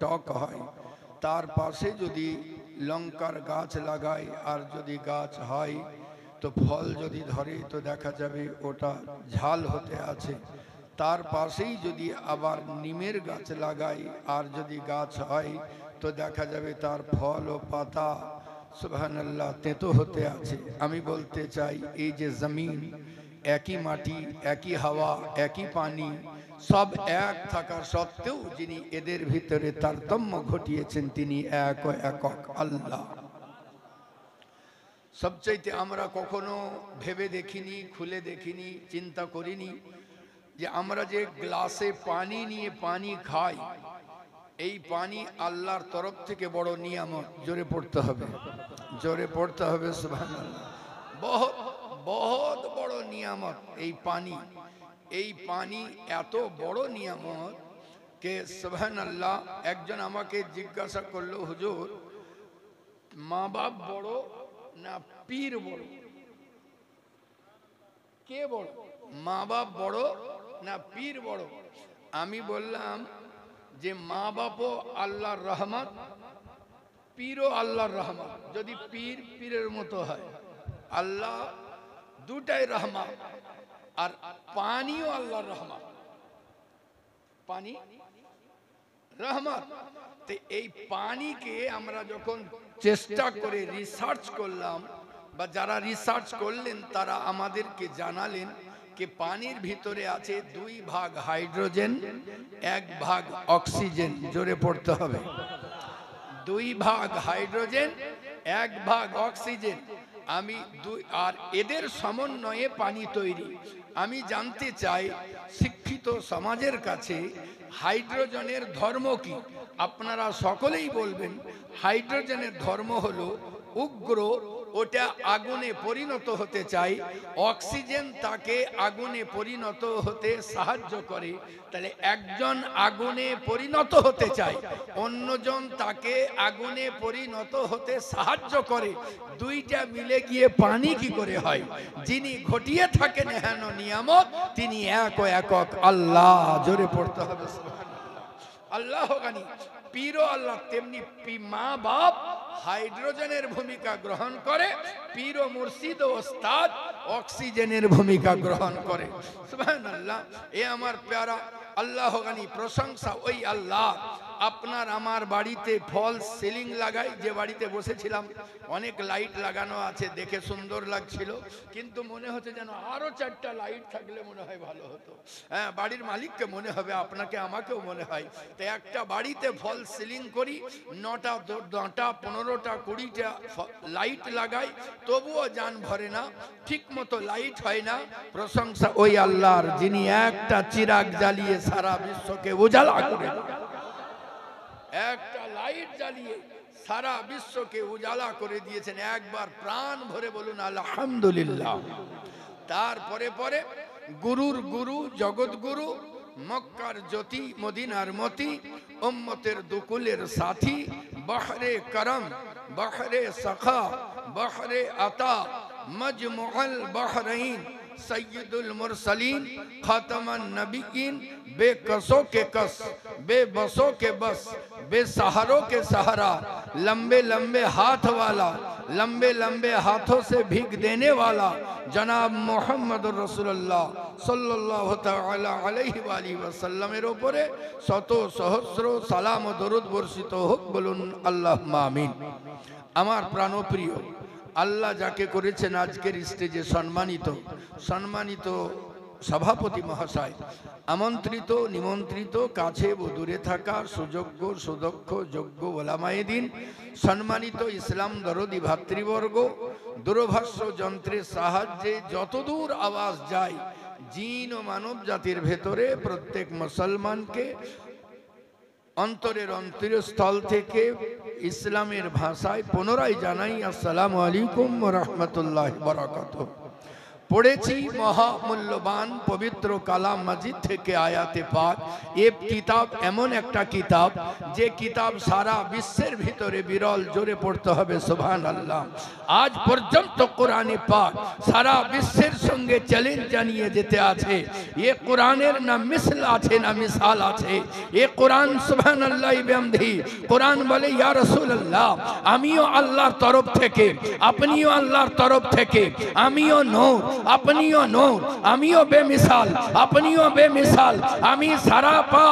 টক হয়, তার পাশে যদি লঙ্কার গাছ লাগায় আর যদি গাছ হয় তো ফল যদি ধরে তো দেখা যাবে ওটা ঝাল হতে আছে। তার পাশেই যদি আবার নিমের গাছ লাগাই আর যদি গাছ হয় তো দেখা যাবে তার ফল ও পাতা সুবহানাল্লাহ তেতো হতে আছে। আমি বলতে চাই এই যে জমিন, একই মাটি, একই হাওয়া, একই পানি, সব এক থাকা সত্ত্বেও যিনি এদের ভিতরে তারতম্য ঘটিয়েছেন তিনি এক ও একক আল্লাহ। সবচাইতে আমরা কখনো ভেবে দেখিনি, খুলে দেখিনি, চিন্তা করিনি যে আমরা যে গ্লাসে পানি নিয়ে পানি খাই, এই পানি আল্লাহর তরফ থেকে বড় নিয়ামত। জোরে পড়তে হবে, জোরে পড়তে হবে সুবহানাল্লাহ। বহুত বহুত বড় নিয়ামত এই পানি। এই পানি এত বড় নিয়ামত কে সুবহানাল্লাহ। একজন আমাকে জিজ্ঞাসা করলো, হুজুর মা বাপ বড় না পীর বড়? কে বড়, মা বাপ বড় না পীর বড়? আমি বললাম যে মা বাপও আল্লাহর রহমত, পীরও আল্লাহর রহমত। যদি পীর পীরের মতো হয়, আল্লাহ দুটাই রহমত, আর পানিও আল্লাহর রহমত, পানি রহমত। তো এই পানিকে আমরা যখন চেষ্টা করে রিসার্চ করলাম, বা যারা রিসার্চ করলেন তারা আমাদেরকে জানালেন যে পানির ভিতরে আছে 2 ভাগ হাইড্রোজেন, 1 ভাগ অক্সিজেন। জোরে পড়তে হবে, 2 ভাগ হাইড্রোজেন, 1 ভাগ অক্সিজেন। আর এদের সমন্বয়ে পানি তৈরি। আমি জানতে চাই শিক্ষিত সমাজের কাছে হাইড্রোজেনের ধর্ম কি? আপনারা সকলেই বলবেন হাইড্রোজেনের ধর্ম হলো উগ্র, ওটা আগুনে পরিণত হতে চায়। অক্সিজেন তাকে আগুনে পরিণত হতে সাহায্য করে। তাহলে একজন আগুনে পরিণত হতে চায়, অন্যজন তাকে আগুনে পরিণত হতে সাহায্য করে। দুইটা মিলে গিয়ে পানি কি করে হয়? যিনি ঘটিয়ে থাকেন হেন নিয়ামত, তিনি এক ও একক আল্লাহ। জোরে পড়তে হবে আল্লাহ গানি। পীরও আল্লাহ। তেমনি মা বাপ হাইড্রোজেনের ভূমিকা গ্রহণ করে, পীর ও মুর্শিদ ও ওস্তাদ অক্সিজেনের ভূমিকা গ্রহণ করে। সুবহানাল্লাহ। এ আমার প্যারা আল্লাহ গানি, প্রশংসা ওই আল্লাহ। আপনার আমার বাড়িতে ফল সিলিং লাগাই, যে বাড়িতে বসেছিলাম অনেক লাইট লাগানো আছে, দেখে সুন্দর লাগছিল, কিন্তু মনে হচ্ছে যেন আরো 4টা লাইট থাকলে মনে হয় ভালো হতো। হ্যাঁ, বাড়ির মালিককে মনে হবে, আপনাকে আমাকেও মনে হয়। তো একটা বাড়িতে ফল সিলিং করি, 9টা 10টা 15টা 20টা লাইট লাগাই, তবুও জান ভরে না, ঠিক মতো লাইট হয় না। প্রশংসা ওই আল্লাহর, যিনি একটা চিরাগ জ্বালিয়ে সারা বিশ্বকে উজালা করে, একটা লাইট জ্বালিয়ে সারা বিশ্বকে উজালা করে দিয়েছেন। একবার প্রাণ ভরে বলুন আলহামদুলিল্লাহ। তারপরে পরে গুরুর গুরু, জগৎ গুরু, মক্কার জ্যোতি, মদিনার মতি, উম্মতের দুকুলের সাথী, বহরে করম, বহরে সখা, বহরে আতা, মজমুল বহরাইন, सैयदुल मुरसलीन, खातमन नबीयीन, बेकसों के कस, बेबसों के बस, बेसहारों के सहारा, लंबे लंबे हाथ वाला, लंबे लंबे हाथों से भीख देने वाला जनाब मोहम्मद रसूलुल्लाह सल्लल्लाहु ताला अलैहि वाली वसल्लमेर उपरे शत सहस्र सालाम ও দরুদ বর্ষিত হোক। বলুন আল্লাহুম্মা আমিন। আমার প্রাণপ্রিয় আল্লাহ যাকে করেছেন আজকের স্টেজে সম্মানিত সম্মানিত সভাপতি মহাশয়, আমন্ত্রিত নিমন্ত্রিত, কাছে ও দূরে থাকা সুযোগ্য সুদক্ষ যোগ্য ওলামায়ে দ্বীন, সম্মানিত ইসলাম দরদি ভাতৃবর্গ, দূরভাষ্য যন্ত্রের সাহায্যে যতদূর আওয়াজ যায় জিন ও মানব জাতির ভেতরে প্রত্যেক মুসলমানকে অন্তরের অন্তরস্থল থেকে ইসলামের ভাষায় পুনরায় জানাই আসসালামু আলাইকুম ওয়া রাহমাতুল্লাহি ওয়া বারাকাতুহু। পড়েছি মহামূল্যবান পবিত্র কালাম মাজিদ থেকে আয়াতে পাক। এ কিতাব এমন একটা কিতাব যে কিতাব সারা বিশ্বের ভিতরে বিরল, জোরে পড়তে হবে সুবহানাল্লাহ। আজ পর্যন্ত কোরআনে পাক সারা বিশ্বের সঙ্গে চ্যালেঞ্জ জানিয়ে যেতে আছে। এ কোরআনের না মিসল আছে না মিসাল আছে। এ কোরআন সুবহানাল্লাহ বিহামদিহি, কোরআন বলে ইয়া রাসূলুল্লাহ আমিও আল্লাহর তরফ থেকে, আপনিও আল্লাহর তরফ থেকে, আমিও নূর আপনিও নূর, আমিও বেমিসাল আপনিও বেমিসাল, আমি সারাপা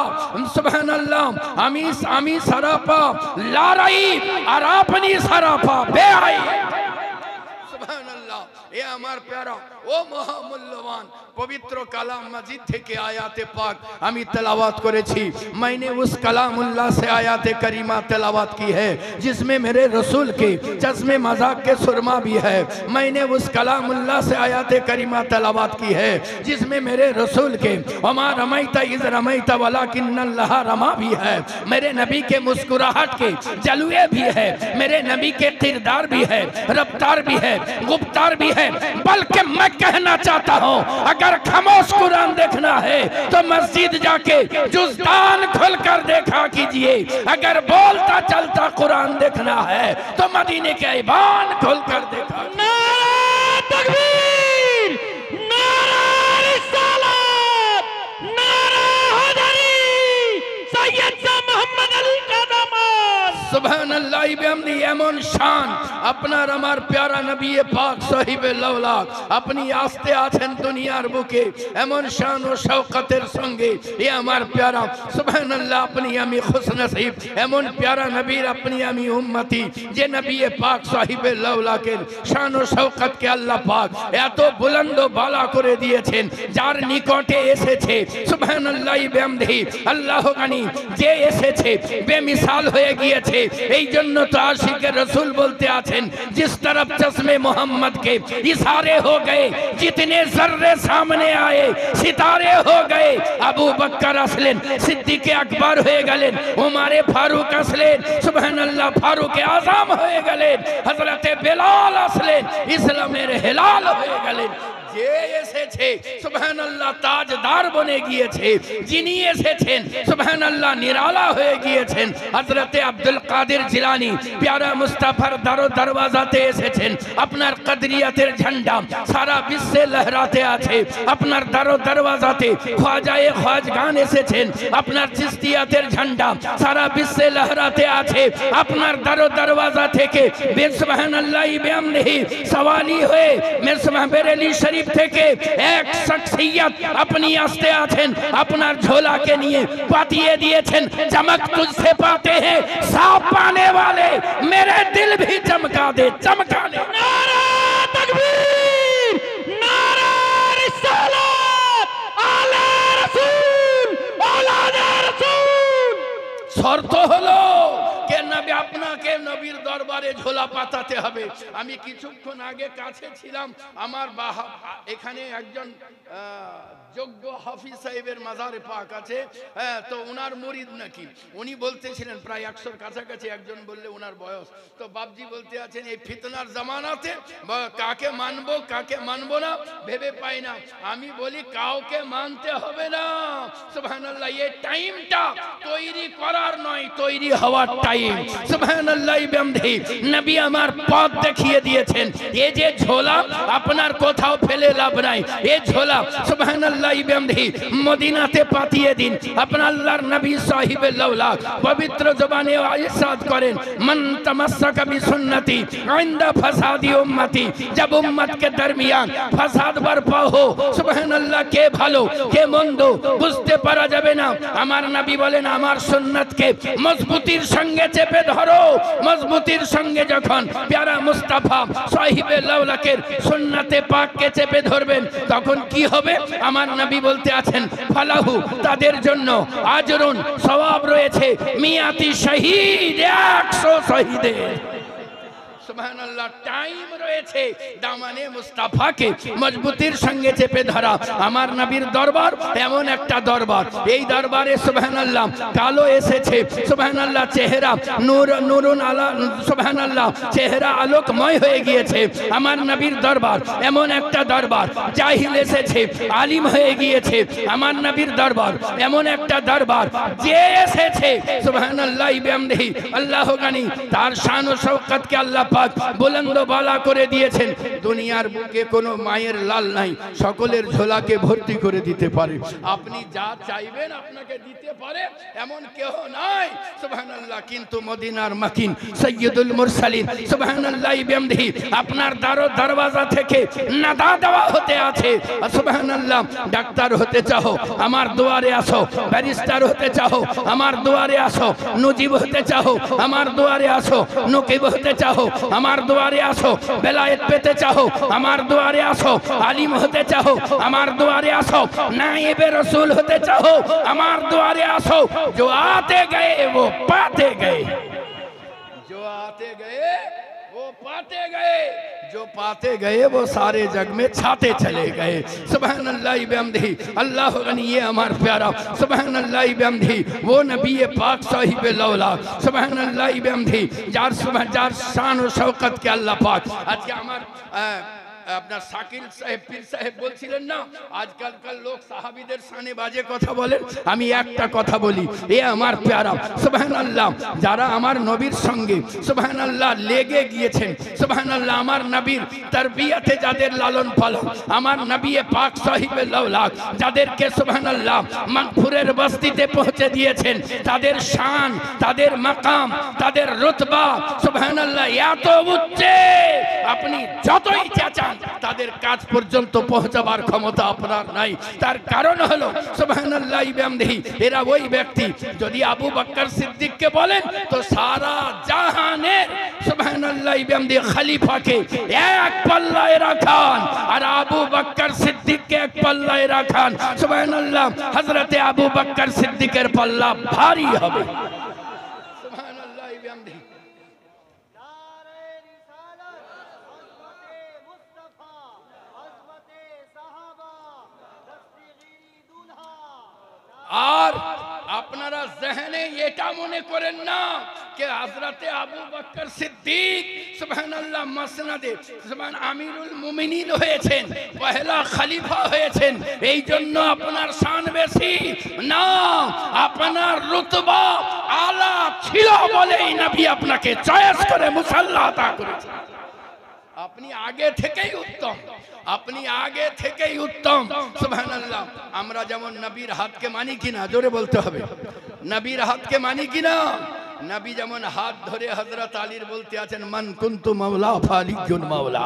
সুবহানাল্লাহ, আমি সারাপা লা রাইব আর আপনি সারাপা বেআইব সুবহানাল্লাহ। এ আমার প্যারা ও মহামূল্যবান पवित्र कलाम मजीद থেকে आयात पाक আমি তেলাওয়াত করেছি। मैंने उस कलामुल्लाह से आयात करीमा तेलावत की है जिसमें मेरे रसूल के चश्मे मजाक के सुरमा भी है। मैंने उस कलामुल्लाह से आयात करीमा तेलावत की है जिसमें मेरे रसूल के वमा रमैता इज़ रमैता वलाकिन्नल्लाह रमा भी है। मेरे नबी के मुस्कुराहट के जलवे भी है, मेरे नबी के किरदार भी है, रफ्तार भी है, गुफ्तार भी है। बल्कि मैं कहना चाहता हूँ अगर खामोश कुरान देखना है तो मस्जिद जाके जुज़दान खोलकर देखा कीजिए। अगर बोलता चलता कुरान देखना है तो मदीने के ऐवान खोलकर देखा। नारा तकबीर, नारा रिसालत, नारा हैदरी, सैयद शाह मोहम्मद अली का दामन। सुबहानल्लाह बिहम्दी एमन शान আপনার আমার প্যারা নবী পাক সাহিবে লাওলাক আপনি আসতে আছেন দুনিয়ার বুকে এমন শান ও শওকতের সঙ্গে। এ আমার প্যারা সুবহানাল্লাহ আপনি আমি খুশনসিব এমন প্যারা নবীর আপনি আমি উম্মতি যে নবী পাক সাহিবে লাওলাকের শান ও শওকতকে আল্লাহ পাক এত বুলন্দ বালা করে দিয়েছেন যার নিকটে এসেছে সুবহানাল্লাহ বিহামদিহি আল্লাহ গানি যে এসেছে বেমিসাল হয়ে গিয়েছে। এই জন্য তো আশিকে রাসূল বলতে আছেন जिस तरफ चश्मे मोहम्मद के इशारे हो गए जितने जर्रे सामने आए सितारे हो गए। अबू बकर असलेन सिद्दीक अकबर হয়ে গেলেন, উমারে ফারুক আসলেন সুবহানাল্লাহ ফারুক আযম হয়ে গেলেন, হযরতে বেলাল আসলেন ইসলামের হেলাল হয়ে গেলেন। যে এসেছে সুবহানাল্লাহ তাজদার বনে গিয়েছে, যিনি এসেছেন সুবহানাল্লাহ নিরালা হয়ে গিয়েছেন হযরতে আব্দুল কাদের জিলানী প্যারা মুস্তাফার দরওয়াজাতে এসেছেন। আপনার কদরিয়াতের ঝান্ডা সারা বিশ্বে লহরাতে আছে। আপনার দরওয়াজাতে খাজায়ে খাজগান এসেছেন। আপনার চিশতিয়াতের ঝান্ডা সারা বিশ্বে লহরাতে আছে। আপনার দরওয়াজা থেকে সুবহানাল্লাহ বিহামদিহি সওয়ালি হয়ে মেরসবাহ বেরেলি শরীফ থেকে এক শখসিয়ত अपनी आस्ते आছেন আপনার ঝোলাকে নিয়ে পাঠিয়ে দিয়েছেন। चमक तुझसे पाते हैं साफ पाने वाले मेरे दिल भी चमका दे चमका दे। नारा तकबीर, नारा रिसालत, आले रसूल, औलादे रसूल। শর্ত হলো কে নবী আপনাকে নবীর দরবারে ঝোলা পাতাতে হবে। আমি কিছুক্ষণ আগে কাছে ছিলাম, আমার এখানে একজন যোগ্য হাফিজ সাহেবের মাজারে পাক আছে, তো ওনার মুরিদ নাকি উনি বলতেছিলেন প্রায় 100-র কাছাকাছি। একজন বললে ওনার বয়স, তো বাপজি বলতে আছেন এই ফিতনার জামানাতে কাকে মানবো কাকে মানবো না ভেবে পাই না। আমি বলি কাউকে মানতে হবে না সুবহানাল্লাহ। এই টাইমটা তৈরি করার নয়, তৈরি হওয়ার টাইম সুবহানাল্লাহ বিহামদিহি। নবী আমার পথ দেখিয়ে দিয়েছেন। এই যে ঝোলা আপনার কোথাও ফেলে লাভ নাই, এই ঝোলা সুবহানাল্লাহ বিহামদিহি মদিনাতে পাঠিয়ে দিন। আপনার আল্লাহর নবী সাহিবে লাওলাক পবিত্র জবানে ইরশাদ করেন মান তামাসসাকা বিসুন্নতি ইনদা ফাসাদি উম্মতি। जब उम्मत के दरमियान ফাসাদ বরপা हो সুবহানাল্লাহ কে ভালো কে মন্দ বুঝতে পারা যাবে না। আমার নবী বলেন আমার সুন্নতকে মজবুতির সঙ্গে চেপে ধরো। মজবুতির সঙ্গে যখন প্যারা মুস্তাফা সাহিবে লাওলাকের সুন্নতে পাককে চেপে ধরবেন তখন কি হবে? আমার নবী বলতে আছেন ফালাহু তাদের জন্য আজরুন সওয়াব রয়েছে মিয়াতি শহীদ 100 শহীদের। সুবহানাল্লাহ টাইম রয়েছে দামানে মুস্তাফাকে মজবুতির সঙ্গে চেপে ধরা। আমার নবীর দরবার এমন একটা দরবার, এই দরবারে সুবহানাল্লাহ কালো এসেছে, সুবহানাল্লাহ চেহারা নূরুন আলা, সুবহানাল্লাহ চেহারা আলোকময় হয়ে গিয়েছে। আমার নবীর দরবার এমন একটা দরবার, জাহিল এসেছে আলিম হয়ে গিয়েছে। আমার নবীর দরবার এমন একটা দরবার, যে এসেছে সুবহানাল্লাহ বিহামদিহি আল্লাহ গানি, তার শান ও শওকতকে আল্লাহ পাক বুলন্দ বালা করে দিয়েছেন। দুনিয়ার বুকে কোনো মায়ের লাল নাই, সকলের ঝোলাকে ভর্তি করে দিতে পারে। আপনি যা চাইবেন আপনাকে দিতে পারে এমন কেউ নাই সুবহানাল্লাহ। কিন্তু মদিনার মাকিন সাইয়্যিদুল মুরসালিন সুবহানাল্লাহ বিহামদিহি আপনার দরওয়াজা থেকে নাদা দেওয়া হতে আছে। সুবহানাল্লাহ ডাক্তার হতে চাও আমার দুয়ারে আসো, ব্যারিস্টার হতে চাও আমার দুয়ারে আসো, নজিব হতে চাও আমার দুয়ারে আসো, নকিব হতে চাও আমার দুয়ারে আসো, বেলায়েত পেতে চাও আমার দুয়ারে আসো, আলিম হতে চাও আমার দুয়ারে আসো, নায়েবে রসুল হতে চাও আমার দুয়ারে আসो। जो आते गए वो पाते गए, जो आते गए वो पाते गए, जो पाते गए वो सारे जग में छाते चले गए। सुबहानल्लाह बिहम्दिही अल्लाह गनी, ये हमार प्यारा सुबहानल्लाह बिहम्दिही वो नबी पाक साहिब लौला सुबहानल्लाह बिहम्दिही जार शान और शौकत के अल्लाह पाक। आज के हमार আপনার শাকিল সাহেব পীর সাহেব বলছিলেন না, আজকালকার লোক সাহাবীদের শানে বাজে কথা বলেন। আমি একটা কথা বলি, এ আমার প্যারা সুবহানাল্লাহ, যারা আমার নবীর সঙ্গে সুবহানাল্লাহ লেগে গিয়েছেন, সুবহানাল্লাহ আমার নবীর তারবিয়াতে যাদের লালন পালন, আমার নবী পাক সাহিবে লাউলাক যাদেরকে সুবহানাল্লাহ মাগফুরের বস্তিতে পৌঁছে দিয়েছেন, তাদের শান, তাদের মাকাম, তাদের রুতবা সুবহানাল্লাহ এত উচ্চে, আপনি যতই চাচান তাদের কাজ পর্যন্ত পৌঁছাবার ক্ষমতা আপনার নাই। তার কারণ হলো সুবহানাল্লাহ বিহামদিহি এরা ওই ব্যক্তি, যদি আবু বকর সিদ্দিককে বলেন তো সারা জাহানের সুবহানাল্লাহ বিহামদিহি খলিফাকে এক পাল্লায় রাখান, আর আবু বকর সিদ্দিককে এক পাল্লায় রাখান। সুবহানাল্লাহ হযরতে আবু বকর সিদ্দিকের পাল্লা ভারী হবে। সুবহানাল্লাহ বিহামদিহি আর আপনারা জেহনে এটা মনে করেন না যে হযরতে আবু বকর সিদ্দিক সুবহানাল্লাহ মাসনাদে সুবহান আমিরুল মুমিনিন হয়েছেন, পহেলা খলিফা হয়েছেন, এই জন্য আপনার শান বেশি না, আপনার রুতবা আলা ছিল বলেই নবী আপনাকে চয়েস করে মুসাল্লা আতা করেছেন। আপনি আগে থেকেই উত্তম, আপনি আগে থেকেই উত্তম সুবহানাল্লাহ। আমরা যেমন নবীর হাতকে মানি কিনা, জোরে বলতে হবে, নবীর হাতকে মানি কিনা। নবী যেমন হাত ধরে হযরত আলীর বলতে আছেন মান কুনতু মাওলা ফালিকুন মাওলা,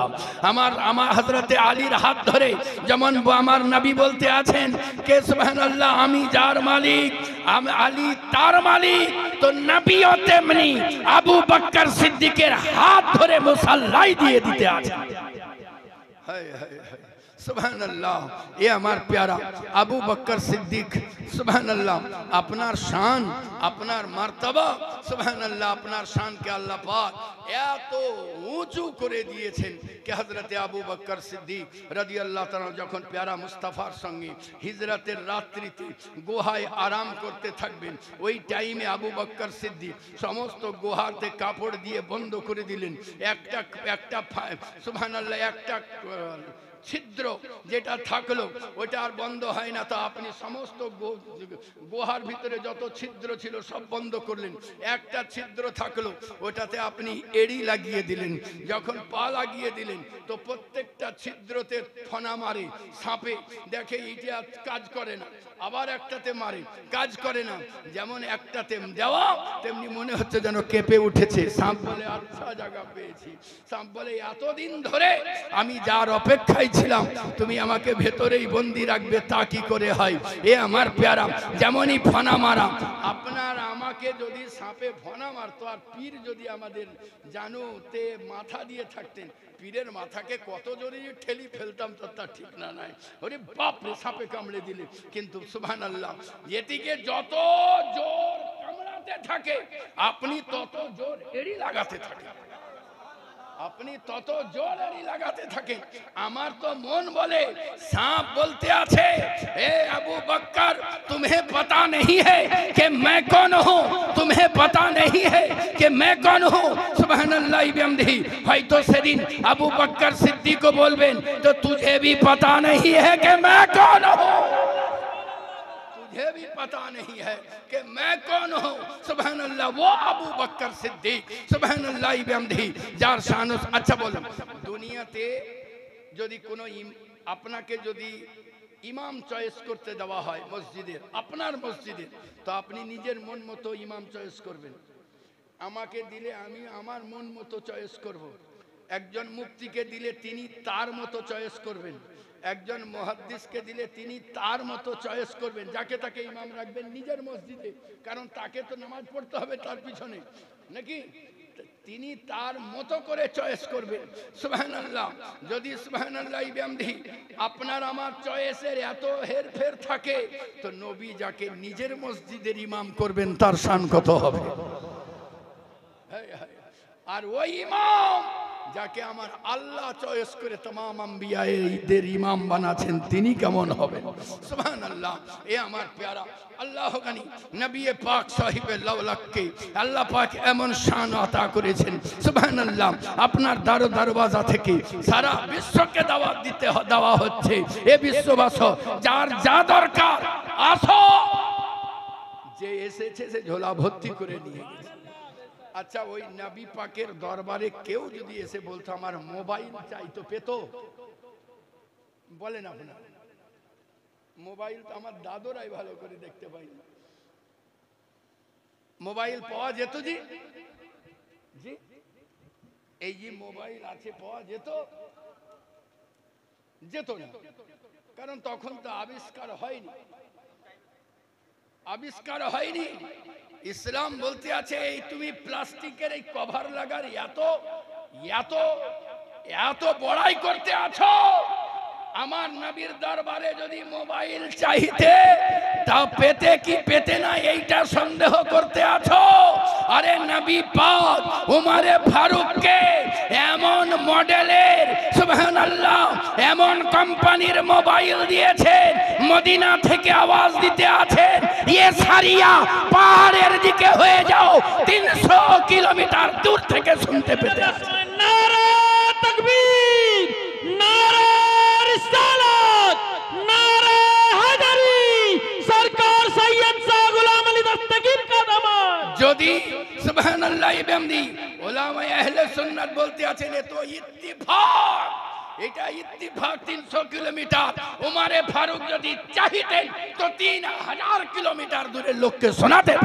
আমার হযরতে আলীর হাত ধরে যেমন আমার নবী বলতে আছেন কে সুবহানাল্লাহ আমি যার মালিক, আমি আলী তার মালিক, তো নবীও তেমনি আবু বকর সিদ্দিকের হাত ধরে মুসাল্লাই দিয়ে দিতে আছেন। হায় হায় হায় সুবহানাল্লাহ, এ আমার প্যারা আবু বকর সিদ্দিক সুবহানাল্লাহ আপনার শান, আপনার মার্তবা সুবহানাল্লাহ, আপনার শানকে আল্লাহ পাক এত উঁচু করে দিয়েছেন कि हजरत আবু বকর সিদ্দিক রাদিয়াল্লাহু তাআলা যখন প্যারা মুস্তাফার সঙ্গে হিজরতের রাত্রিতে গুহায় আরাম করতে থাকবেন, ওই টাইমে আবু বকর সিদ্দিক সমস্ত গুহাতে কাপড় দিয়ে বন্ধ করে দিলেন। একটা সুবহানাল্লাহ একটা ছিদ্র যেটা থাকলো ওটা আর বন্ধ হয় না, তো আপনি সমস্ত গুহার ভিতরে যত ছিদ্র ছিল সব বন্ধ করলেন, একটা ছিদ্র থাকলো ওটাতে আপনি এড়ি লাগিয়ে দিলেন। যখন পা লাগিয়ে দিলেন তো প্রত্যেকটা ছিদ্রতে ফনা মারে সাপে, দেখে এটা কাজ করে না, আবার একটাতে মারে কাজ করে না, যেমন একটাতে দেওয়া তেমনি মনে হচ্ছে যেন কেঁপে উঠেছে। সাপ বলে আচ্ছা জায়গা পেয়েছি, সাপ বলে এতদিন ধরে আমি যার অপেক্ষায় ছিলাম তুমি আমাকে ভেতরেই বন্দি রাখবে, তা কি করে হয়? এ আমার প্যারা যেমনই ফনা মারা, আপনার আমাকে যদি সাপে ফনা মারতো আর পীর যদি আমাদের জানুতে মাথা দিয়ে থাকতেন, পীরের মাথাকে কত জোরে ঠেলি ফেলতাম তো তা ঠিক না নাই, ওরে বাপ রে সাপে কামড়ে দিলে। কিন্তু সুবহানাল্লাহ এটিকে যত জোর কামড়াতে থাকে আপনি তত জোর এড়ি লাগাতে থাকেন। আপনি তত জোরেরই লাগাতে থাকেন। আমার তো মন বলে, सांप बोलते আছে, ए अबू बकर तुम्हें पता नहीं है कि मैं कौन हूँ, तुम्हें पता नहीं है कि मैं कौन हूँ। सुभान अल्लाह बिहम्दिही। হয়তো সেদিন আবু বকর সিদ্দিক বলবেন, तो तुझे भी पता नहीं है कि मैं कौन हूँ, तुझे भी पता नहीं है कि मैं कौन हूँ। सुभान अल्लाह। वो अबू बकर सिद्दीक सुभान अल्लाह बिहम्दिही যার শান। আচ্ছা বলুন, দুনিয়াতে যদি কোনো আপনাকে যদি ইমাম চয়েস করতে দেওয়া হয় মসজিদের, আপনার মসজিদের, তো আপনি নিজের মন মতো ইমাম চয়েস করবেন। আমাকে দিলে আমি আমার মন মতো চয়েস করব। একজন মুফতিকে দিলে তিনি তার মতো চয়েস করবেন। একজন মুহাদ্দিসকে দিলে তিনি তার মতো চয়েস করবেন। যাকে তাকে ইমাম রাখবেন নিজের মসজিদে, কারণ তাকে তো নামাজ পড়তে হবে তার পিছনে, নাকি? তিনি তার মতো করে চয়েস করবেন। সুবহানাল্লাহ। যদি সুবহানাল্লাহ বিহামদিহি আপনার আমার চয়েসের এত হেরফের থাকে, তো নবী যাকে নিজের মসজিদের ইমাম করবেন তার শান কত হবে। আর ওই ইমাম যাকে আমার আল্লাহ চয়েস করে तमाम আম্বিয়াদের ইমাম বানাচ্ছেন, তিনি কেমন হবেন। সুবহানাল্লাহ। এ আমার প্যারা আল্লাহ গানি নবী পাক সাহিবে লাওলাককে আল্লাহ পাক এমন শান আতা করেছেন। সুবহানাল্লাহ। আপনার দরওয়াজা থেকে সারা বিশ্বকে দাওয়াত দিতে দেওয়া হচ্ছে। এ বিশ্ববাসী যার যা দরকার আসো, যে এসেছে সে ঝোলা ভর্তি করে নিয়ে গেছে। আচ্ছা, ওই নবী পাকের দরবারে কেউ যদি এসে বলতো আমার মোবাইল চাই, তো পেত? বলেন আপনার। মোবাইল তো আমার দাদুরাই ভালো করে দেখতে পাই না। মোবাইল পাওয়া যেত জি? জি, এই যে মোবাইল আছে পাওয়া যেত? যেত না, কারণ তখন তো আবিষ্কার হয়নি। আবিষ্কার হয়নি। ইসলাম বলতে আছে, এই তুমি প্লাস্টিকের এই কভার লাগার এত এত এত বড়াই করতে আছো। আমার নবীর দরবারে যদি মোবাইল চাইতে, তা পেতে কি পেতে না এইটা সন্দেহ করতে আছো। আরে নবী পাক উমরে ফারুককে এমন মডেলের সুবহানাল্লাহ এমন কোম্পানির মোবাইল দিয়েছেন, মদিনা থেকে আওয়াজ দিতে আছেন, ইয়ে সারিয়া পাহাড়ের দিকে হয়ে যাও, 300 কিলোমিটার দূর থেকে শুনতে পেতে। নারে তাকবীর, নারে রিসালাত, নারে হায়দারি, সরকার সৈয়দ শাহ গোলাম আলী দস্তগীর কা দামান। যদি সুবহানাল্লাহ বিহামদি উলামা আহলে সুন্নাত বলতে আছেন, এ তো ইত্তিফাক, এটা ইত্তিফাক 300 কিলোমিটার। উমরে ফারুক যদি চাইতেন তো 3000 কিলোমিটার দূরের লোককে শোনাতেন।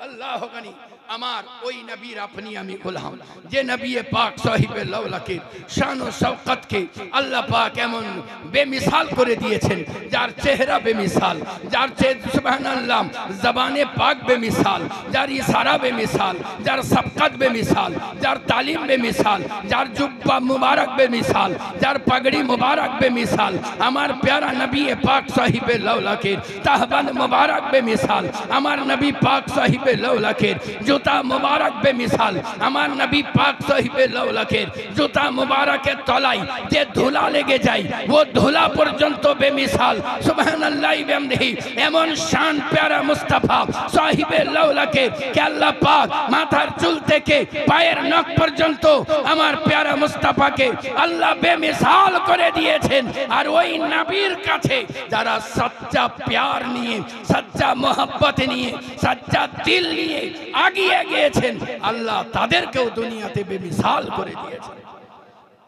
আল্লাহ গানি। আমার ওই নবীর আপনি আমি গোলাম, যে নবী পাক সাহিবে লাওলাকে শান ও শওকতকে আল্লাহ পাক এমন বেমিসাল করে দিয়েছেন, যার চেহারা বেমিসাল, যার সুবহানাল্লাহ জবানে পাক বেমিসাল, যার ইশারা বেমিসাল, যার সবকত বেমিসাল, যার তালিম বেমিসাল, যার জুব্বা মুবারক বেমিসাল, যার পাগড়ি মুবারক বেমিসাল। আমার প্যারা নবী পাক সাহিবে লাওলাকে তাহবান মুবারক বেমিসাল। আমার নবী পাক সাহিবে লাওলাকে জুতা মুবারক বেমিসাল। আমার নবী পাক সাহিবে লাওলাকের জুতা মুবারকের তলায় যে ধুলা লেগে যায়, ও ধুলা পর্যন্ত বেমিসাল। সুবহানাল্লাহ বিহামদিহি এমন শান প্যারা মুস্তাফা সাহিবে লাওলাকে কে আল্লাহ পাক মাথার চুল থেকে পায়ের নখ পর্যন্ত আমার প্যারা মুস্তাফাকে আল্লাহ বেমিসাল করে দিয়েছেন। আর ওই নবীর কাছে যারা সচ্চা প্যার নিয়ে, সচ্চা মোহব্বত নিয়ে, সচ্চা দিল নিয়ে আগিয়ে গিয়েছেন, আল্লাহ তাদেরকেও দুনিয়াতে বেমিসাল করে দিয়েছেন।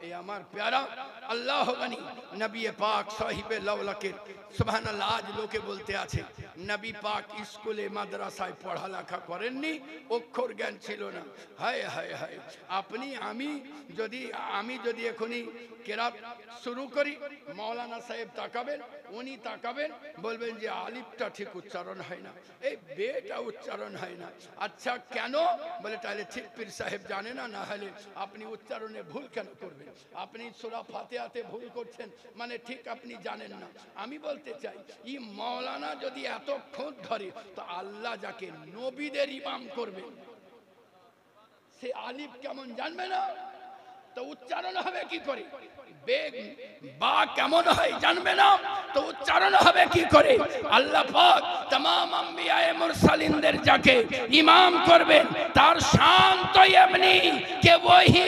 এই আমার প্যারা আল্লাহ গানি নবী পাক সাহিবে লাওলাকে সুবহানাল্লাহ। আজ লোকে বলতে আছে নবী পাক স্কুলে মাদ্রাসায় পড়ালেখা করেননি, অক্ষর জ্ঞান ছিল না। হায় হায় হায়। আপনি আমি যদি এখনই কেরাত শুরু করি, মাওলানা সাহেব তাকাবেন, উনি তাকাবেন, বলবেন যে আলিফটা ঠিক উচ্চারণ হয় না, এই বেটা উচ্চারণ হয় না। আচ্ছা কেন? বলে তাহলে ঠিক পীর সাহেব জানে না, না হলে আপনি উচ্চারণে ভুল কেন করবেন? আপনি সূরা ফাতিহাতে ভুল করছেন, মানে ঠিক আপনি জানেন না। আমি বলতে চাই, এই মাওলানা যদি এত খোঁজ ধরে, তো আল্লাহ যাকে নবীদের ইমাম করবেন, সে আলিফ কেমন জানবে না, তো উচ্চারণ হবে কি করে? বেগ বা কেমন হয় জানবে না, তো উচ্চারণ হবে কি করে? আল্লাহ পাক तमाम अंबियाए मुरसलिनদের যাকে ইমাম করবেন তার শান তো এমনি যে वही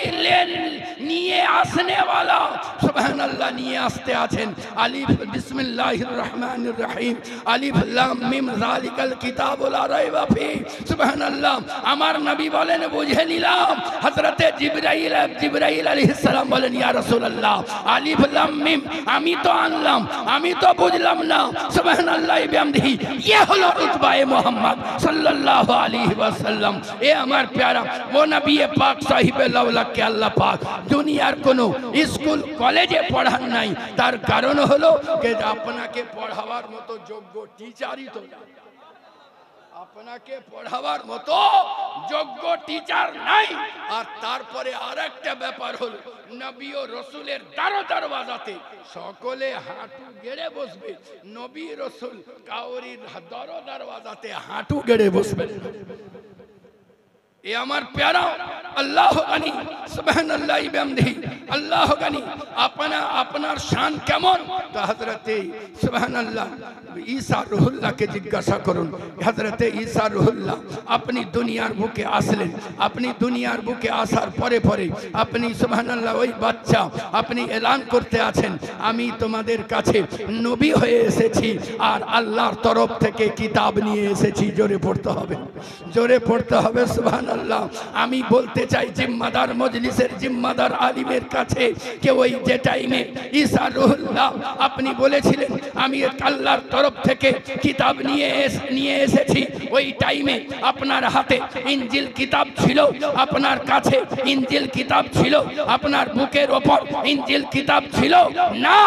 নিয়ে আসনে वाला সুবহানাল্লাহ নিয়ে আসতে আছেন। আলিফ বিসমিল্লাহির রহমানির রহিম, আলিফ লাম মিম যালিকাল কিতাবু লা রাইবা ফি। সুবহানাল্লাহ। আমার নবী বলেন বুঝে নিলাম। হযরতে জিবরাইল আলাইহিস সালাম বলেন ইয়া রাসূলুল্লাহ আলিফ লাম মিম আমি তো আনলাম, আমি তো বুঝলাম না। সুবহানাল্লাহ বিহামদিহি। ये হলো রুতবায়ে মুহাম্মদ সাল্লাল্লাহু আলাইহি ওয়াসাল্লাম। এ আমার প্যারা ও নবী পাক সাহিবে লাউলাক কে আল্লাহ পাক দুনিয়ার কোনো স্কুল কলেজে পড়ান নাই। তার কারণ হলো যে আপনাকে পড়াবার মতো যোগ্য টিচারই তো না, আপনাকে পড়াবার মতো যোগ্য টিচার নাই। আর তারপরে আরেকটা ব্যাপার হলো নবী ও রসুলের দরওয়াজাতে সকলে হাঁটু গেড়ে বসবে, নবী রসুল কাউরির দরওয়াজাতে হাঁটু গেড়ে বসবে। এ আমার প্যারা আল্লাহ গানি সুবহানাল্লাহ বিহামদিহি। আল্লাহ গানি আপনার শান কেমন? তো হযরতে সুবহানাল্লাহ ঈসা রুহুল্লাহকে জিজ্ঞাসা করুন। হযরতে ঈসা রুহুল্লাহ আপনি দুনিয়ার বুকে আসলেন, আপনি দুনিয়ার বুকে আসার পরে পরে আপনি সুবহানাল্লাহ ওই বাচ্চা আপনি এলান করতে আছেন আমি তোমাদের কাছে নবী হয়ে এসেছি আর আল্লাহর তরফ থেকে কিতাব নিয়ে এসেছি। জোরে পড়তে হবে, জোরে পড়তে হবে সুবহানাল্লাহ। আমি বলতে চাই জিম্মাদার মজলিসের জিম্মাদার আলিমের কাছে যে ওই যে টাইমে ঈসা রুহুল্লাহ আপনি বলেছিলেন আমি আল্লাহর তরফ থেকে কিতাব নিয়ে এসেছি, ওই টাইমে আপনার হাতে ইনজিল কিতাব ছিল, আপনার কাছে ইনজিল কিতাব ছিল, আপনার বুকের ওপর ইনজিল কিতাব ছিল না।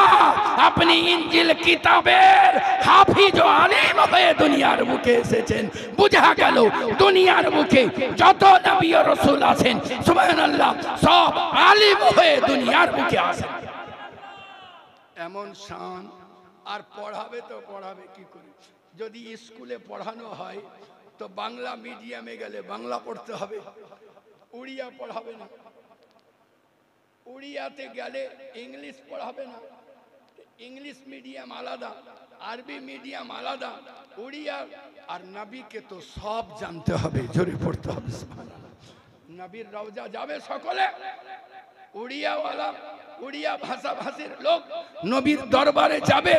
আপনি ইনজিল কিতাবের হাফিজ ও আলিম হয়ে দুনিয়ার বুকে এসেছেন। বুঝা গেল দুনিয়ার বুকে যত নবী ও রাসূল আছেন সুবহানাল্লাহ সব আলিম হয়ে দুনিয়ার বুকে আসেন। এমন শান। আর পড়াবে তো পড়াবে কি করে? যদি স্কুলে পড়ানো হয় তো বাংলা মিডিয়ামে গেলে বাংলা পড়তে হবে, উড়িয়া পড়াবে না। উড়িয়াতে গেলে ইংলিশ পড়াবে না, ইংলিশ মিডিয়াম আলাদা, আরবি মিডিয়াম আলাদা। উড়িয়া আর নবীকে তো সব জানতে হবে, জোরে পড়তে হবে সুবহানাল্লাহ। নবীর রওজা যাবে সকলে, উড়িয়াওয়ালা উড়িয়া ভাষাভাষীর লোক নবীর দরবারে যাবে,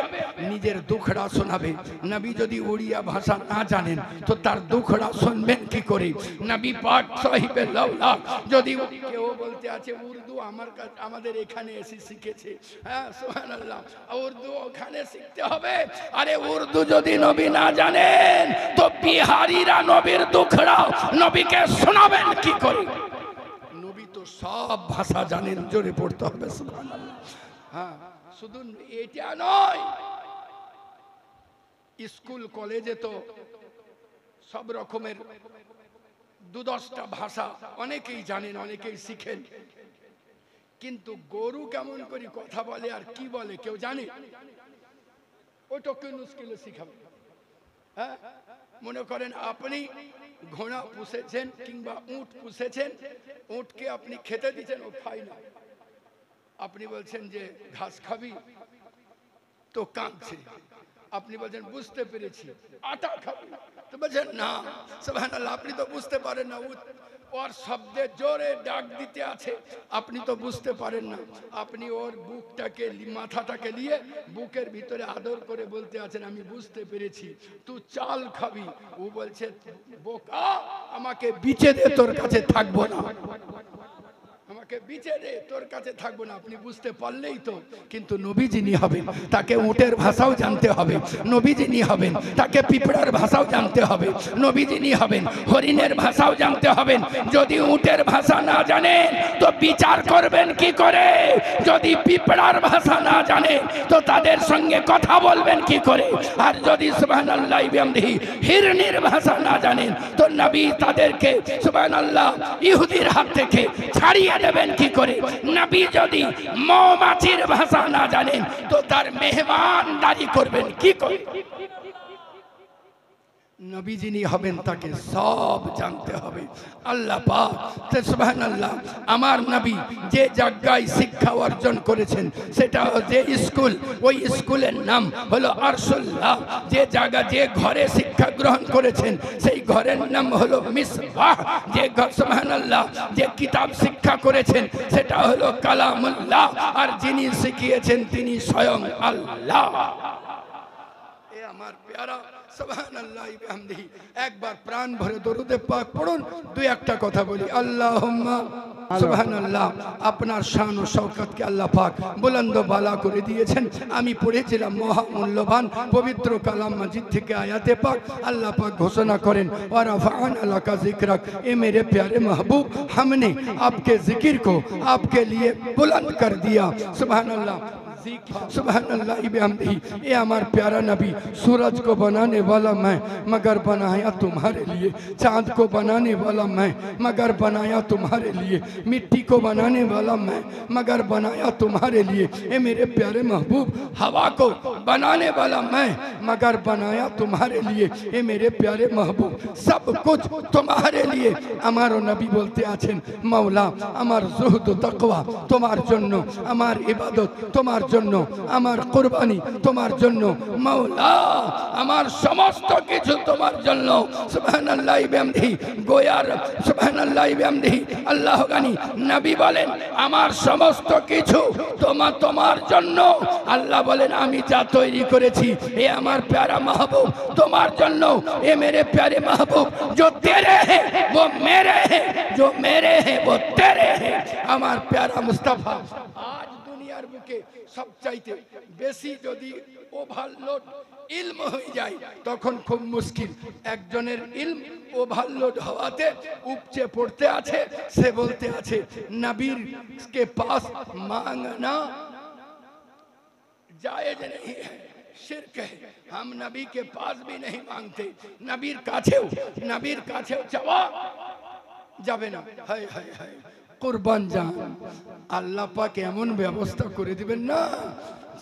নিজের দুঃখড়া শোনাবে। নবী যদি উড়িয়া ভাষা না জানেন তো তার দুঃখড়া শুনবেন কি করে? নবী পাক সাহিবে লাউলা যদি কেউ বলতে আছে উর্দু আমাদের এখানে এসে শিখেছে, হ্যাঁ সুবহানাল্লাহ উর্দু ওখানে শিখতে হবে। আরে উর্দু যদি নবী না জানেন তো বিহারিরা নবীর দুঃখড়া নবীকে শোনাবেন কি করে? সব ভাষা জানেন, জোরে পড়তে হবে সুবহানাল্লাহ। হ্যাঁ শুধু এটা নয়, স্কুল কলেজে তো সব রকমের 2-10টা ভাষা অনেকেই জানেন, অনেকেই শিখেন, কিন্তু গরু কেমন করে কথা বলে আর কি বলে কেউ জানে? ওইটাকে মুশকিলে শিখাবে। হ্যাঁ মনে করেন আপনি ঘোড়া পুষেছেন কিংবা উট পুষেছেন, উটকে আপনি খেতে দিচ্ছেন, ও খায় না। আপনি বলছেন যে ঘাস খাবি, তো কাঁদছে। আপনি বলছেন বুঝতে পেরেছি, আটা খাবি, তো বলছেন না। সুবহানাল্লাহ আপনি তো বুঝতে পারেন না, ওর শব্দে জোরে ডাক দিতে আছে, আপনি তো বুঝতে পারেন না। আপনি ওর বুকটাকে মাথাটাকে নিয়ে বুকের ভিতরে আদর করে বলতে আছেন আমি বুঝতে পেরেছি, তুই চাল খাবি। ও বলছে বোকা আমাকে বিচে দে, তোর কাছে থাকবো না, আমাকে বিচে দে, তোর কাছে থাকবো না। আপনি বুঝতে পারলেই তো। কিন্তু নবী যিনি হবেন তাকে উটের ভাষাও জানতে হবে, নবী যিনি হবেন তাকে পিঁপড়ার ভাষাও জানতে হবে, নবী যিনি হবেন হরিণের ভাষাও জানতে হবেন। যদি উটের ভাষা না জানেন তো বিচার করবেন কি করে? যদি পিঁপড়ার ভাষা না জানেন তো তাদের সঙ্গে কথা বলবেন কি করে? আর যদি সুবহানাল্লাহ বিহামদিহি হিরনির ভাষা না জানেন তো নবী তাদেরকে সুবহানাল্লাহ ইহুদির হাত থেকে ছাড়িয়ে দেবেন কি করে? নবী যদি মৌমাছির ভাষা না জানেন তো তার মেহমানদারি করবেন কি করে? নবী যিনি হবেন তাকে সব জানতে হবে। আল্লাহ পাক সুবহানাল্লাহ, আমার নবী যে জায়গায় শিক্ষা অর্জন করেছেন সেটা যে স্কুল, ওই স্কুলের নাম হলো আরশুল্লাহ। যে জায়গা, যে ঘরে শিক্ষা গ্রহণ করেছেন সেই ঘরের নাম হলো মিসবাহ। যে ঘর সুবহানাল্লাহ যে কিতাব শিক্ষা করেছেন সেটা হলো কালামুল্লাহ। আর যিনি শিখিয়েছেন তিনি স্বয়ং আল্লাহ। এ আমার প্যারা সুবহানাল্লাহ বিহামদিহি। একবার প্রাণ ভরে দরুদে পাক পড়ুন। দুই একটা কথা বলি। আল্লাহুম্মা সুবহানাল্লাহ। আপনার শান ও শওকতকে আল্লাহ পাক বুলন্দ বালা করে দিয়েছেন। আমি পড়েছিলাম মহামূল্যবান পবিত্র কালাম মাজিদ থেকে আয়াতে পাক। আল্লাহ পাক ঘোষণা করেন ওয়া রাফা'না লাকা যিকরাক। এ মেরে प्यारे महबूब, हमने आपके जिक्र को आपके लिए बुलंद कर दिया। सुबहानल्लाह सुबहानल्लाह बिहम्दिही। ये हमार प्यारा नबी, सूरज को बनाने वाला मैं मगर बनाया तुम्हारे लिए, चांद को बनाने वाला मैं मगर बनाया तुम्हारे लिए, मिट्टी को बनाने वाला मैं मगर बनाया तुम्हारे लिए। ये मेरे प्यारे महबूब, हवा को बनाने वाला मैं मगर बनाया तुम्हारे लिए। ये मेरे प्यारे महबूब, सब कुछ तुम्हारे लिए। हमारो नबी बोलते आছেন मौला আমার जुहद तकवा তোমার জন্য, আমার ইবাদত তোমার জন্য, আমার কুরবানি তোমার জন্য। মৌলা আমার সমস্ত কিছু তোমার জন্য। সুবহানাল্লাহ বিহামদিহি। গোয়ার সুবহানাল্লাহ বিহামদিহি। আল্লাহ গানি নবী বলেন আমার সমস্ত কিছু তোমার জন্য। আল্লাহ বলেন আমি যা তৈরি করেছি এ আমার প্যারা মাহবুব তোমার জন্য। এ মেরে প্যারে মাহবুব, जो तेरे हैं वो मेरे हैं, जो मेरे हैं वो तेरे हैं। আমার প্যারা মুস্তাফা আজ দুনিয়ার বুকে সবচাইতে বেশি যদি ওভারলোড ইলম হয়ে যায় তখন খুব মুশকিল। একজনের ইলম ওভারলোড হওয়াতে উপচে পড়তে আছে। সে বলতে আছে নবীর के पास मांगना जायज नहीं है, शिरक है। हम नबी के पास भी नहीं मांगते, नबीर काछेও চাওয়া যাবে না। হায় হায় হায় কুরবান জান, আল্লাহ পাক এমন ব্যবস্থা করে দিবেন না।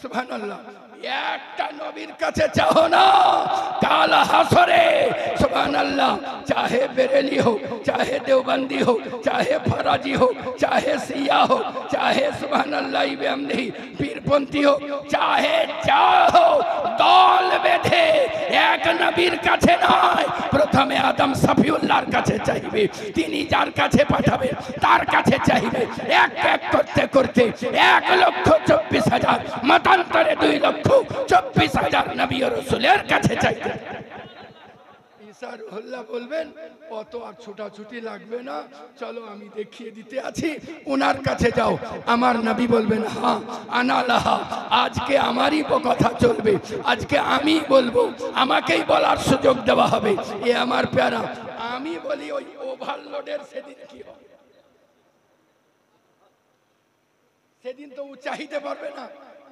সুবহানাল্লাহ। একটা নবীর কাছে চাও না কাল হাসরে। সুবহানাল্লাহ। চাহে বেরেলি হোক, চাহে দেওবন্দি হোক, চাহে ফরাজি হোক, চাহে শিয়া হোক, চাহে সুবহানাল্লাহ বিহামদিহি পীরপন্থী হোক, চাহে যা হোক, দল বেঁধে এক নবীর কাছে নয়, প্রথমে আদম সফিউল্লাহর কাছে চাইবে। তিনি যার কাছে পাঠাবে তার কাছে চাইবে। এক এক করতে করতে 1,24,000 মতান্তরে 2,24,000 নবী ও রাসূলের কাছে চাইবে। ঈসা রুহুল্লাহ বলবেন অত আর ছোটাছুটি লাগবে না, চলো আমি দেখিয়ে দিতে আছি, ওনার কাছে যাও। আমার নবী বলবেন হ্যাঁ আনা লাহা, আজকে আমারই কথা চলবে, আজকে আমি বলবো, আমাকেই বলার সুযোগ দেওয়া হবে। এ আমার প্যারা। আমি বলি ওই ওভারলোডের সেদিন কি হবে? সেদিন তো ও চাইতে পারবে না,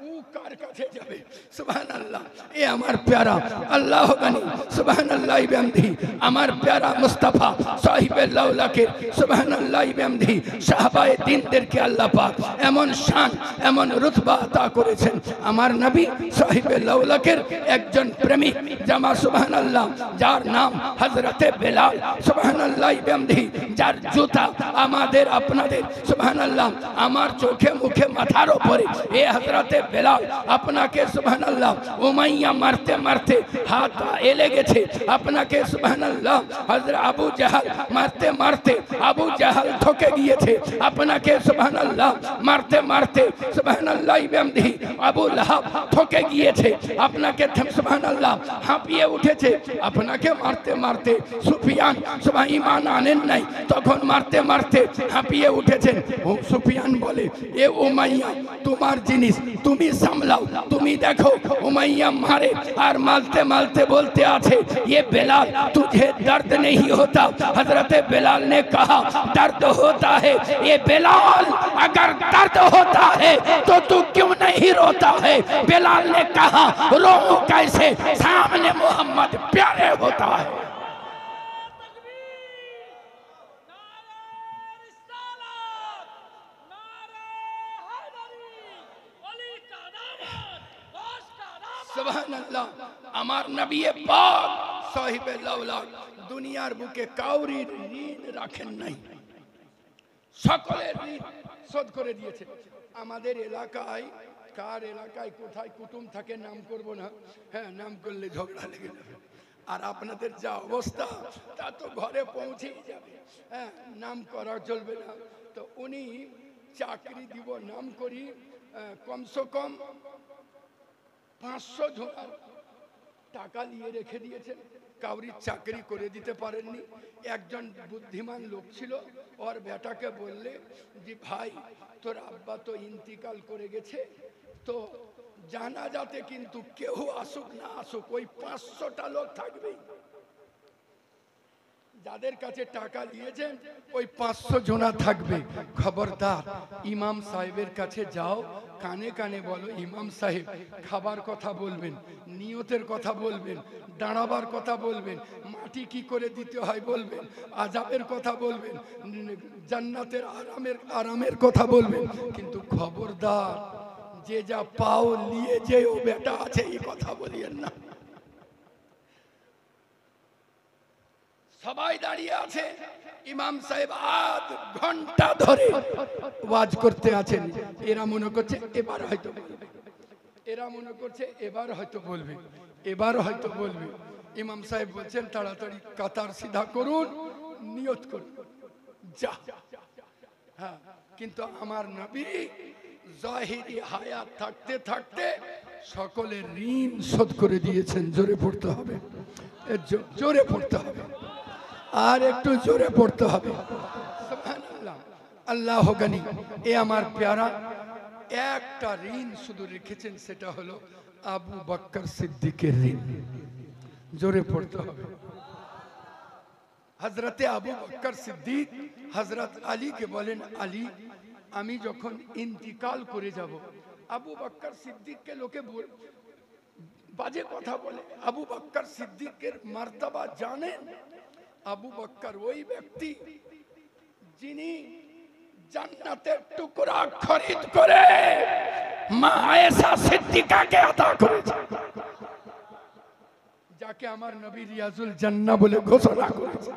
ও কার কাছে যাবে? সুবহানাল্লাহ। এ আমার প্যারা আল্লাহ গানি সুবহানাল্লাহ বিহামদিহি। আমার প্যারা মুস্তাফা সাহিবে লাউলাকের সুবহানাল্লাহ বিহামদিহি সাহাবায়ে দ্বীনদেরকে আল্লাহ পাক এমন শান, এমন রুতবা আতা করেছেন। আমার নবী সাহিবে লাউলাকের একজন প্রেমিক জামা সুবহানাল্লাহ, যার নাম হযরতে বেলাল সুবহানাল্লাহ বিহামদিহি, যার জুতা আমাদের আপনাদের সুবহানাল্লাহ আমার চোখে মুখে মাথার উপরে। এ হযরতে বেলাল আপনাকে সুবহানাল্লাহ উমাইয়া মারতে মারতে হাত এলে গেছে। আপনাকে সুবহানাল্লাহ হযরত আবু জাহাল মারতে মারতে আবু জাহাল ঠকে গিয়েছে। আপনাকে সুবহানাল্লাহ মারতে মারতে সুবহানাল্লাহ বিহামদিহি আবু লাহাব ঠকে গিয়েছে। আপনাকে সুবহানাল্লাহ হাঁপিয়ে উঠেছে। আপনাকে মারতে মারতে সুফিয়ান ঈমান আনেন নাই, তখন মারতে মারতে হাঁপিয়ে উঠেছেন। ও সুফিয়ান বলে এ উমাইয়া তোমার জিনিস, তুমি সামলাও, তুমি দেখো। उमैया मारे और मालते मालते बोलते आछे ये बेलाल तुझे दर्द नहीं होता। हजरत बेलाल ने कहा दर्द होता है। ये बेलाल अगर दर्द होता है तो तू क्यों नहीं रोता है? बेलाल ने कहा रो कैसे, सामने मोहम्मद प्यारे होता है। सुभान अल्लाह। আমার নবী পাক সাহেবে লাউলা দুনিয়ার বুকে কাউরির ঋণ রাখেন নাই, সকলের ঋণ শোধ করে দিয়েছেন। আমাদের এলাকায়, কার এলাকায় কোথায় কুটুম থাকে নাম করব না, হ্যাঁ নাম করলে ঝগড়া লেগে যাবে। আর আপনাদের যা অবস্থা তা তো ঘরে পৌঁছেই যাবে, হ্যাঁ নাম করা চলবে না। তো উনি চাকরি দিব নাম করি, কমসে কম 500 জনের টাকা নিয়ে রেখে দিয়েছেন, কাউরির চাকরি করে দিতে পারেননি। একজন বুদ্ধিমান লোক ছিল, ওর বেটাকে বললে যে ভাই তোর আব্বা তো ইন্তিকাল করে গেছে, তো জানাজাতে কিন্তু কেউ আসুক না আসুক ওই 500টা লোক থাকবেই। যাদের কাছে টাকা দিয়েছেন ওই 500 জনা থাকবে। খবরদার ইমাম সাহেবের কাছে যাও, কানে কানে বলো ইমাম সাহেব খাবার কথা বলবেন, নিয়তের কথা বলবেন, দাঁড়াবার কথা বলবেন, মাটি কি করে দিতে হয় বলবেন, আযাবের কথা বলবেন, জান্নাতের আরামের কথা বলবেন। কিন্তু খবরদার যে যা পাও নিয়ে যে ও বেটা আছে এই কথা বলিয়েন না। সবাই দাঁড়িয়ে আছে, ইমাম সাহেব আধ ঘন্টা ধরে ওয়াজ করতে আছেন। এরা মনে করছে এবার হয়তো বলবে, এরা মনে করছে এবার হয়তো বলবে, এবার হয়তো বলবে। ইমাম সাহেব বলছেন তাড়াতাড়ি কাতার সিধা করুন, নিয়ত করুন, যা। হ্যাঁ, কিন্তু আমার নবী জাহিরি হায়াত থাকতে থাকতে সকলের ঋণ শোধ করে দিয়েছেন। জোরে পড়তে হবে, জোরে পড়তে হবে, আর একটু জোরে পড়তে হবে। সুবহানাল্লাহ, আল্লাহ গনি। এ আমার প্যারা একটা ঋণ শুধু রেখেছেন, সেটা হলো আবু বকর সিদ্দিকের ঋণ। জোরে পড়তে হবে। হযরতে আবু বকর সিদ্দিক হযরত আলীকে বলেন, আলী আমি যখন ইন্তিকাল করে যাব, আবু বকর সিদ্দিককে লোকে বাজে কথা বলে, আবু বকর সিদ্দিকের মর্তবা জানেন? আবু বকর ওই ব্যক্তি যিনি জান্নাতের টুকরা খরিদ করে মা আয়েশা সিদ্দিকাকে আতা করেছেন, যাকে আমার নবী রিয়াজুল জান্নাহ বলে ঘোষণা করেছে।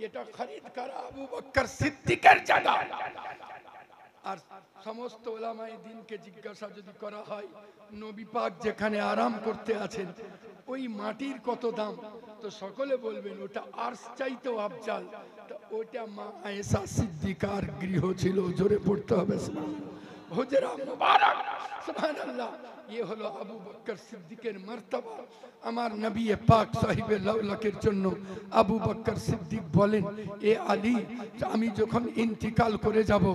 এটা খরিদ করা আবু বকর সিদ্দিকের জায়গা। আর সমস্ত ওলামায়ে দ্বীনকে জিজ্ঞাসা যদি করা হয় নবী পাক যেখানে আরাম করতে আছেন ওই মাটির কত দাম, তো সকলে বলবেন ওটা আরশ চাইতেও আফজাল। তো ওটা মা আয়েশা সিদ্দিকার গৃহ ছিল। জোরে পড়তে হবে সুবহানাল্লাহ, হুজরা মুবারক। সুবহানাল্লাহ, ये হলো আবু বকর সিদ্দিকের মর্তবা। আমার নবী পাক সাহিবে লাউলাকের জন্য আবু বকর সিদ্দিক বলেন, এ আলী আমি যখন ইন্তিকাল করে যাব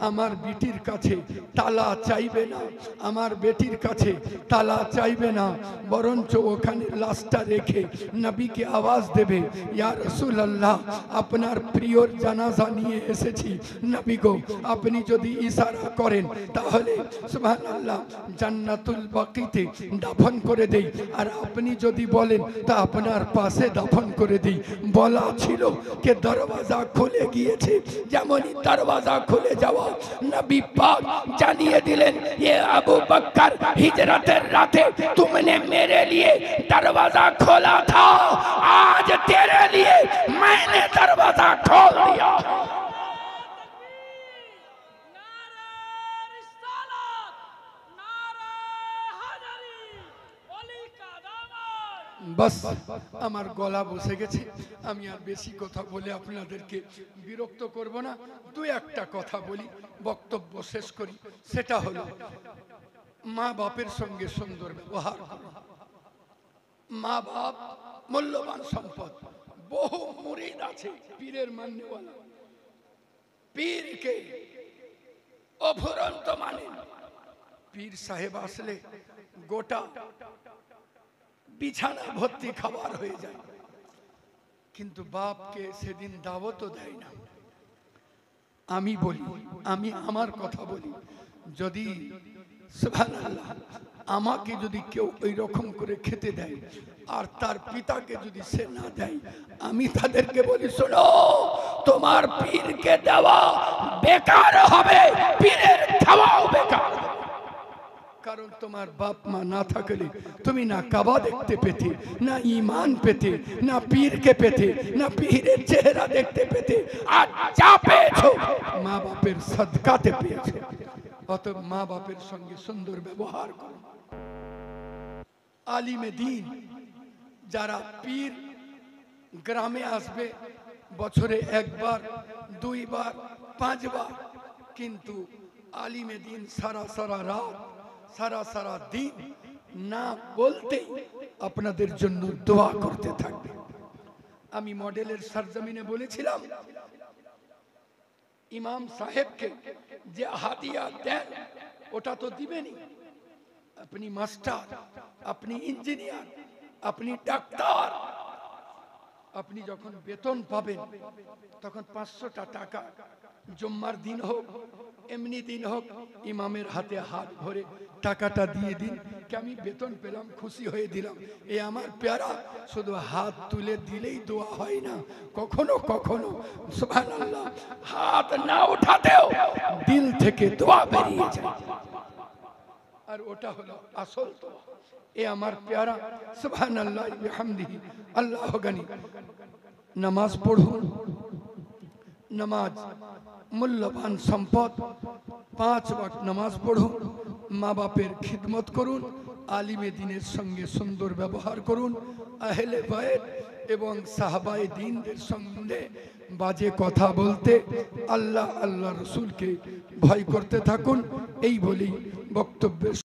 আমার বেটির কাছে তালা চাইবে না, আমার বেটির কাছে তালা চাইবে না, বরঞ্চ ওখানে লাশটা রেখে নবীকে আওয়াজ দেবে, ইয়া রাসূলুল্লাহ আপনার প্রিয়র জানাজা নিয়ে এসেছি, নবী গো আপনি যদি ইশারা করেন তাহলে সুবহানাল্লাহ জান্নাতুল বাকিতে দাফন করে দেই, আর আপনি যদি বলেন তা আপনার পাশে দাফন করে দেই। বলা ছিল যে দরওয়াজা খুলে গিয়েছে, যেমনই দরওয়াজা খুলে যাওয়া নবী পাক জানিয়ে দিলেন, ये अबू बकर हिजरतेर राते तुमने मेरे लिए दरवाजा खोला था, आज तेरे लिए मैंने दरवाजा खोल दिया। बस আমার গলা বসে গেছে, আমি আর বেশি কথা বলে আপনাদেরকে বিরক্ত করব না। দুই একটা কথা বলি, বক্তব্য শেষ করি। সেটা হলো মা বাপের সঙ্গে সুন্দর ব্যবহার করুন। মা বাপ মূল্যবান সম্পদ। বহু মুরিদ আছে পীরের মাননেওয়ালা, পীরকে অফুরন্ত মানেন। পীর সাহেব আসলে গোটা বিছানা ভর্তি খাবার হয়ে যায়, কিন্তু বাপকে সেদিন দাওয়াতও দেয় না। আমি বলি, আমি আমার কথা বলি, যদি সুবহানাল্লাহ আমাকে যদি কেউ ওই রকম করে খেতে দেয় আর তার পিতাকে যদি সে না দেয়, আমি তাদেরকে বলি শোনো তোমার পীরকে দেওয়া বেকার হবে, পীরের খাওয়াও বেকার। কারণ তোমার বাপ মা না থাকলে তুমি না কাবা দেখতে পেতে, না ঈমান পেতে, না পীরকে পেতে, না পীরের চেহারা দেখতে পেতে। আর যা পেয়েছো মা বাপের সদকাতে পেয়েছো। অতএব মা বাপের সঙ্গে সুন্দর ব্যবহার করো। আলিমে দ্বীন যারা পীর গ্রামে আসবে বছরে একবার, দুইবার, 5 বার, কিন্তু আলিমে দ্বীন সারা সারা রাত, সারা সারা দিন না বলতে আপনাদের জন্য দোয়া করতে থাকবে। আমি মডেলের সরজমিনে বলেছিলাম, ইমাম সাহেবকে যে হাদিয়া দেন ওটা তো দিবেনই। আপনি মাস্টার, আপনি ইঞ্জিনিয়ার, আপনি ডাক্তার, আপনি যখন বেতন পাবেন তখন 500টা টাকা জুম্মার দিন হোক, এমনি দিন হোক, ইমামের হাতে হাত ভরে টাকাটা দিয়ে দিন, কি আমি বেতন পেলাম, খুশি হয়ে দিলাম। এ আমার প্যারা, শুধু হাত তুলে দিলেই দোয়া হয় না, কখনো কখনো সুবহানাল্লাহ হাত না ওঠাতেও দিল থেকে দোয়া বেরিয়ে যায়, আর ওটা হলো আসল দোয়া। এ আমার প্যারা, সুবহানাল্লাহ বিহামদিহি, আল্লাহ গনি। নামাজ পড়ুন, নামাজ মূল্যবান সম্পদ, 5 ওয়াক্ত নামাজ পড়ুন, মা বাপের খিদমত করুন, আলিমে দ্বীনের সঙ্গে সুন্দর ব্যবহার করুন, আহলে বাইত এবং সাহাবায়ে দ্বীনদের সঙ্গে বাজে কথা বলতে, আল্লাহ আল্লাহ রসুলকে ভয় করতে থাকুন। এই বলেই বক্তব্যের